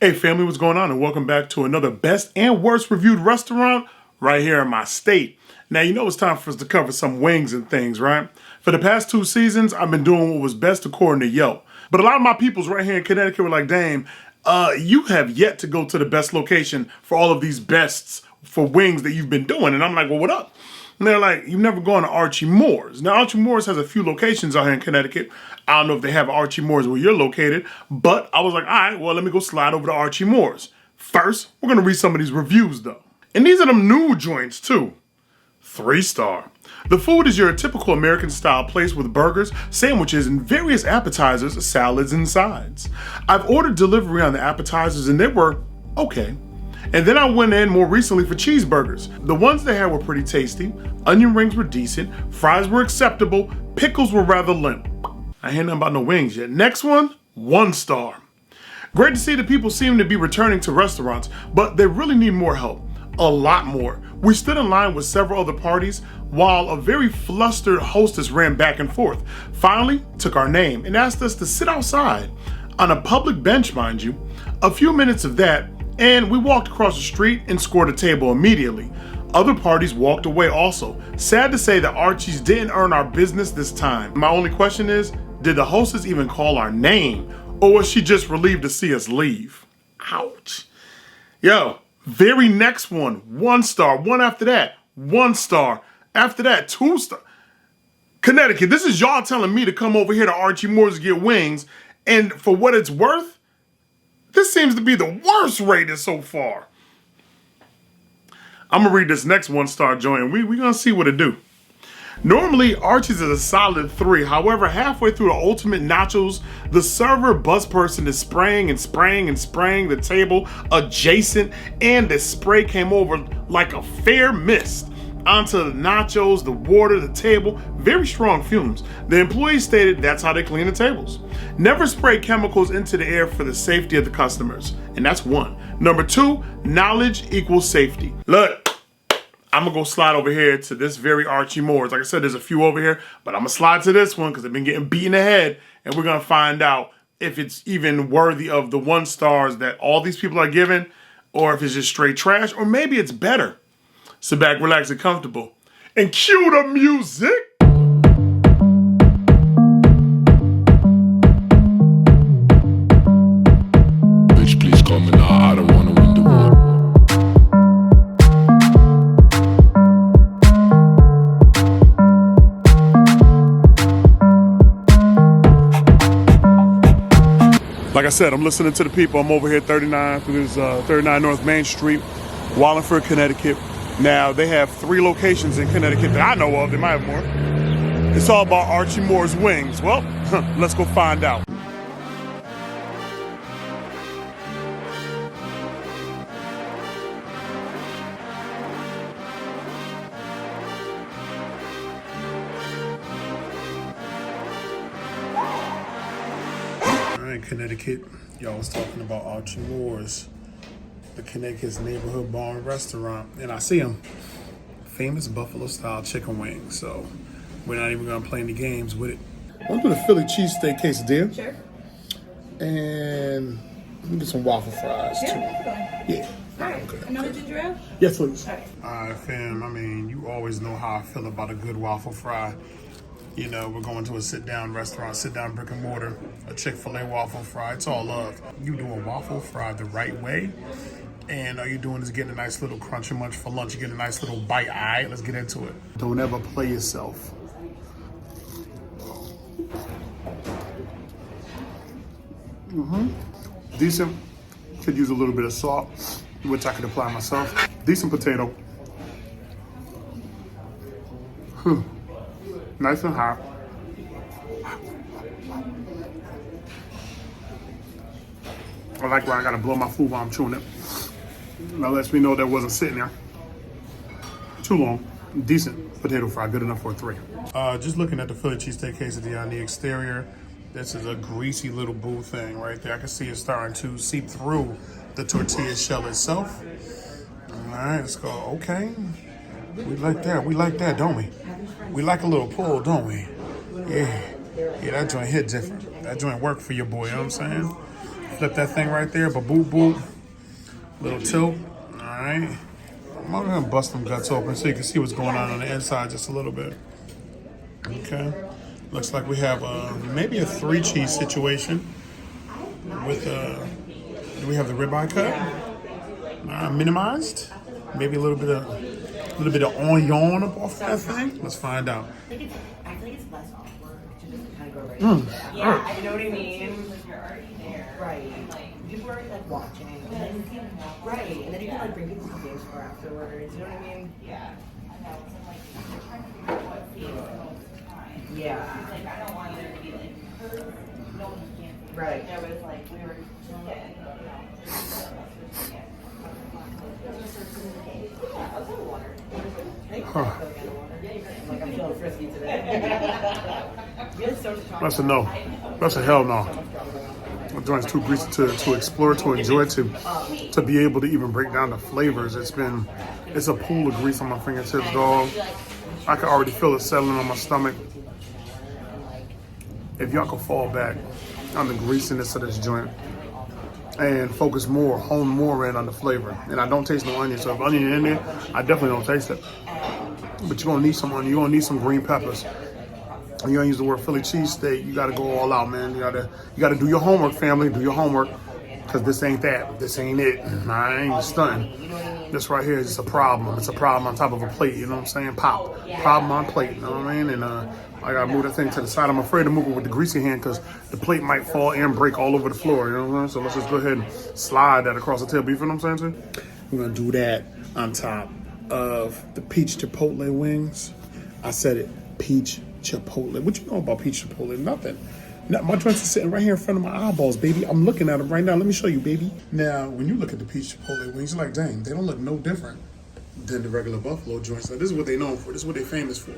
Hey family, what's going on? And welcome back to another best and worst reviewed restaurant right here in my state. Now, you know it's time for us to cover some wings and things, right? For the past 2 seasons, I've been doing what was best according to Yelp. But a lot of my peoples right here in Connecticut were like, Dame, you have yet to go to the best location for all of these bests for wings that you've been doing. And I'm like, well, what up? And they're like, you've never gone to Archie Moore's. Now, Archie Moore's has a few locations out here in Connecticut. I don't know if they have Archie Moore's where you're located, but I was like, all right, well, let me go slide over to Archie Moore's. First, we're going to read some of these reviews, though. And these are them new joints, too. 3-star. The food is your typical American-style place with burgers, sandwiches, and various appetizers, salads, and sides. I've ordered delivery on the appetizers, and they were okay. And then I went in more recently for cheeseburgers. The ones they had were pretty tasty, onion rings were decent, fries were acceptable, pickles were rather limp. I ain't nothing about no wings yet. Next one, 1-star. Great to see that people seem to be returning to restaurants, but they really need more help. A lot more. We stood in line with several other parties while a very flustered hostess ran back and forth. Finally, took our name and asked us to sit outside on a public bench, mind you. A few minutes of that, and we walked across the street and scored a table immediately. Other parties walked away also. Sad to say that Archie's didn't earn our business this time. My only question is, did the hostess even call our name? Or was she just relieved to see us leave? Ouch. Yo, very next one, 1-star. One after that, 1-star. After that, 2-star. Connecticut, this is y'all telling me to come over here to Archie Moore's to get wings. And for what it's worth, this seems to be the worst rated so far. I'm gonna read this next 1-star joint and we're gonna see what it do. Normally, Archie's is a solid 3. However, halfway through the ultimate nachos, the server bus person is spraying and spraying and spraying the table adjacent, and the spray came over like a fair mist onto the nachos, the water, the table, very strong fumes. The employee stated that's how they clean the tables. Never spray chemicals into the air for the safety of the customers. And that's 1. Number 2, knowledge equals safety. Look, I'm gonna go slide over here to this very Archie Moore's. Like I said, there's a few over here, but I'm gonna slide to this one because they've been getting beaten ahead, and we're gonna find out if it's even worthy of the 1 stars that all these people are giving, or if it's just straight trash, or maybe it's better. Sit back, relax, and comfortable. And cue the music! Bitch, please call me now, I don't wanna win the war. Like I said, I'm listening to the people. I'm over here 39 through this 39 North Main Street, Wallingford, Connecticut. Now, they have 3 locations in Connecticut that I know of. They might have more. It's all about Archie Moore's wings. Well, let's go find out. All right, Connecticut. Y'all was talking about Archie Moore's, the Connecticut's neighborhood bar and restaurant, and I see them. Famous Buffalo style chicken wings. So we're not even gonna play any games with it. I'm gonna do the Philly cheesesteak quesadilla. Sure. And let me get some waffle fries too. Yeah. All right. Okay. Another ginger ale? Yes, please. All right. All right, fam. I mean, you always know how I feel about a good waffle fry. You know, we're going to a sit-down restaurant, sit-down brick and mortar, a Chick-fil-A waffle fry. It's all love. You do a waffle fry the right way, and all you're doing is getting a nice little crunchy munch for lunch. You get a nice little bite. All right, let's get into it. Don't ever play yourself. Decent. Could use a little bit of salt, which I could apply myself. Decent potato. Nice and hot. I like when I gotta blow my food while I'm chewing it. That lets me know that wasn't sitting there too long. Decent potato fry, good enough for a 3. Just looking at the Philly cheesesteak quesadilla on the exterior, this is a greasy little boo thing right there. I can see it starting to seep through the tortilla shell itself. All right, let's go. Okay. We like that, don't we? We like a little pull, don't we? Yeah, that joint hit different. That joint worked for your boy, you know what I'm saying? Flip that thing right there, but boop, boop. Little tilt, all right. I'm gonna bust them guts open so you can see what's going on the inside just a little bit. Okay. Looks like we have maybe a 3 cheese situation with, do we have the ribeye cut? Minimized? Maybe a little bit of onion up off that thing. Let's find out. I feel like it's less awkward to just kind of go right into that. Yeah, you know what I mean? Like you're already there. Right. Like people are already like watching. And then, right. And then you can like bring people to games for afterwards. You know what I mean? Yeah. I know. So like you're trying to figure out what feels the time. Yeah. Like I don't want there to be like hurt. No one can't. Right. There was like we were just getting, you know. Yeah, I'll take water. Like I'm feeling frisky today. That's a no. That's a hell no. The joint's too greasy to explore, to enjoy, to be able to even break down the flavors. It's a pool of grease on my fingertips, dog. I can already feel it settling on my stomach. If y'all could fall back on the greasiness of this joint and focus more, hone more in on the flavor. And I don't taste no onion, so if onion in there, I definitely don't taste it. But you're gonna need some onion, you're gonna need some green peppers. And you're gonna use the word Philly cheesesteak, you gotta go all out, man. You gotta do your homework, family, do your homework. Cause this ain't that, this ain't it. I ain't stunting. This right here is just a problem. It's a problem on top of a plate, you know what I'm saying? Problem on plate, you know what I mean? And I gotta move that thing to the side. I'm afraid to move it with the greasy hand because the plate might fall and break all over the floor, you know what I'm saying? So let's just go ahead and slide that across the table, you feel what I'm saying, sir? We're gonna do that on top of the peach chipotle wings. I said it, peach chipotle. What you know about peach chipotle? Nothing. Now, my joints are sitting right here in front of my eyeballs, baby. I'm looking at them right now. Let me show you, baby. Now, when you look at the peach chipotle wings, you're like, dang, they don't look no different than the regular buffalo joints. Now, this is what they known for. This is what they're famous for.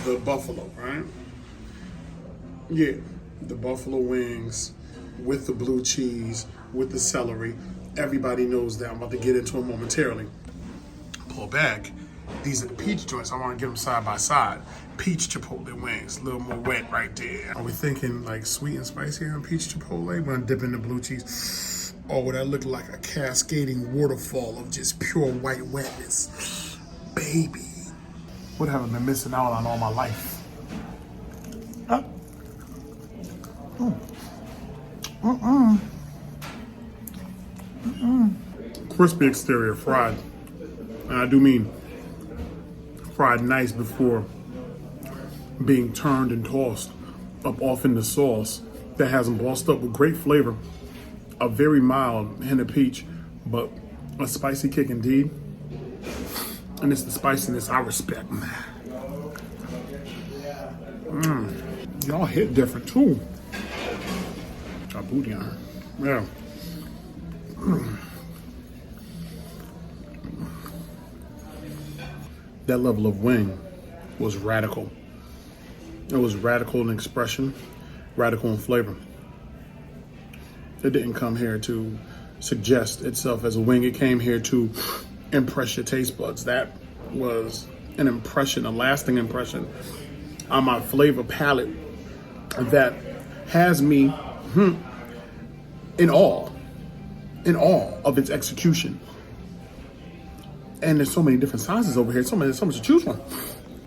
The buffalo, right? Yeah, the buffalo wings with the blue cheese, with the celery. Everybody knows that. I'm about to get into them momentarily. Pull back. These are the peach joints. I want to get them side by side. Peach chipotle wings, a little more wet right there. Are we thinking like sweet and spicy on peach chipotle? We're gonna dip in the blue cheese. Or would that look like a cascading waterfall of just pure white wetness? Baby. What have I been missing out on all my life? Huh? Crispy exterior, fried. And I do mean fried nice before being turned and tossed up off in the sauce that has them bossed up with great flavor. A very mild hint of peach, but a spicy kick indeed. And it's the spiciness I respect. Y'all hit different too. Got booty on her. Yeah. That level of wing was radical. It was radical in expression, radical in flavor. It didn't come here to suggest itself as a wing. It came here to impress your taste buds. That was an impression, a lasting impression on my flavor palette that has me in awe of its execution. And there's so many different sizes over here, so much to choose from.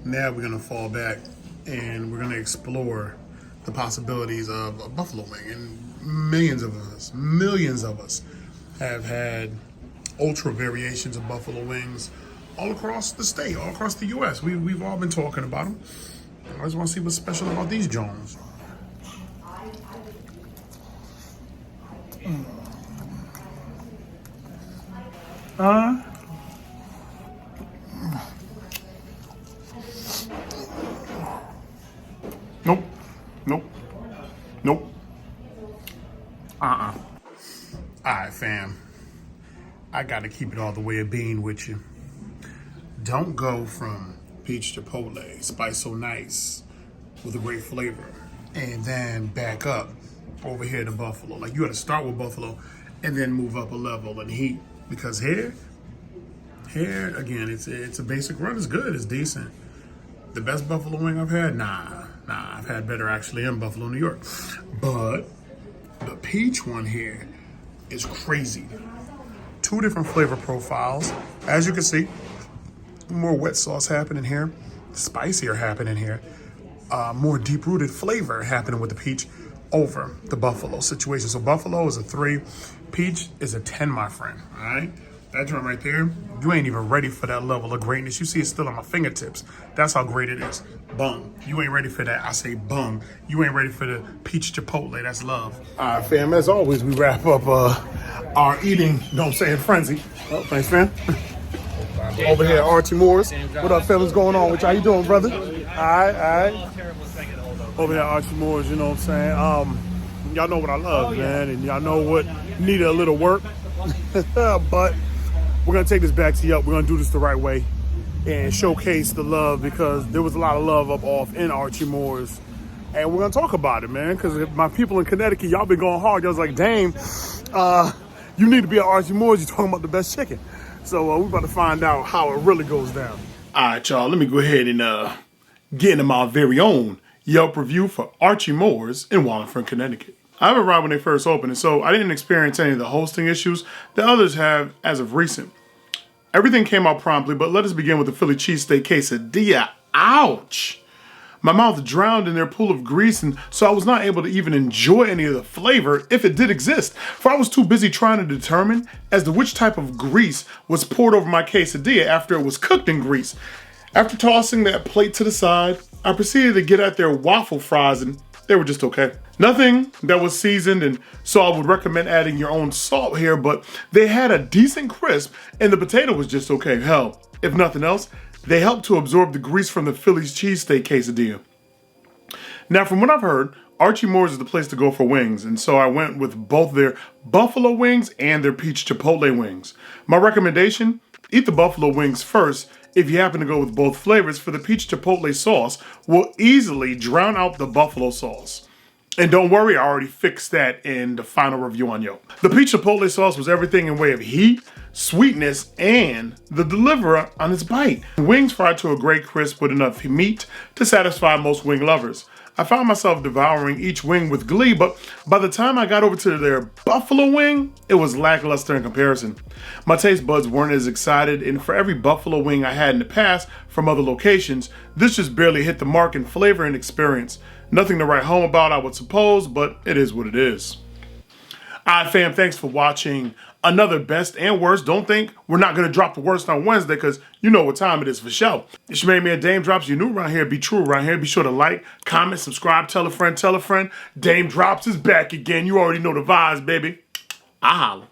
Now we're gonna fall back and we're gonna explore the possibilities of a buffalo wing. And millions of us have had ultra variations of buffalo wings all across the state, all across the US. We've all been talking about them. I just wanna see what's special about these Jones. Nope. All right, fam. I gotta keep it all the way a bean with you. Don't go from peach chipotle, spice so nice, with a great flavor, and then back up over here to buffalo. Like you gotta start with buffalo and then move up a level in heat. Because here again, it's a basic run. It's good, it's decent. The best buffalo wing I've had? Nah. Nah, I've had better actually in Buffalo, New York. But the peach one here is crazy. 2 different flavor profiles. As you can see, more wet sauce happening here, spicier happening here, more deep-rooted flavor happening with the peach over the buffalo situation. So buffalo is a 3, peach is a 10, my friend, all right? That joint right there, you ain't even ready for that level of greatness. You see it still on my fingertips. That's how great it is. Bung. You ain't ready for that. I say bung. You ain't ready for the peach chipotle. That's love. All right, fam. As always, we wrap up our eating, you know what I'm saying, frenzy. Oh, thanks, fam. Over here, Archie Moore. What up, fam? What's going on with you? How you doing, brother? All right. Over here, Archie Moore, you know what I'm saying? Y'all know what I love, man, and y'all know what needed a little work. But we're going to take this back to you. We're going to do this the right way and showcase the love, because there was a lot of love up off in Archie Moore's. And we're going to talk about it, man, because my people in Connecticut, y'all been going hard. Y'all was like, Dame, you need to be at Archie Moore's. You're talking about the best chicken. So we're about to find out how it really goes down. All right, y'all, let me go ahead and get into my very own Yelp review for Archie Moore's in Wallingford, Connecticut. I haven't arrived when they first opened, and so I didn't experience any of the hosting issues that others have as of recent. Everything came out promptly, but let us begin with the Philly cheesesteak quesadilla. Ouch! My mouth drowned in their pool of grease, and so I was not able to even enjoy any of the flavor, if it did exist, for I was too busy trying to determine as to which type of grease was poured over my quesadilla after it was cooked in grease. After tossing that plate to the side, I proceeded to get at their waffle fries, and they were just okay. Nothing that was seasoned, and so I would recommend adding your own salt here, but they had a decent crisp, and the potato was just okay. Hell, if nothing else, they helped to absorb the grease from the Philly's cheesesteak quesadilla. Now, from what I've heard, Archie Moore's is the place to go for wings, and so I went with both their buffalo wings and their peach chipotle wings. My recommendation, eat the buffalo wings first. If you happen to go with both flavors, for the peach chipotle sauce will easily drown out the buffalo sauce. And don't worry, I already fixed that in the final review on Yelp. The peach chipotle sauce was everything in way of heat, sweetness, and the deliverer on its bite. Wings fried to a great crisp with enough meat to satisfy most wing lovers. I found myself devouring each wing with glee, but by the time I got over to their buffalo wing, it was lackluster in comparison. My taste buds weren't as excited, and for every buffalo wing I had in the past from other locations, this just barely hit the mark in flavor and experience. Nothing to write home about, I would suppose, but it is what it is. Alright, fam, thanks for watching another best and worst. Don't think we're not going to drop the worst on Wednesday, because you know what time it is for sure. It's your man Dame Drops. You're new around here, be true around here. Be sure to like, comment, subscribe, tell a friend, tell a friend. Dame Drops is back again. You already know the vibes, baby. I holla.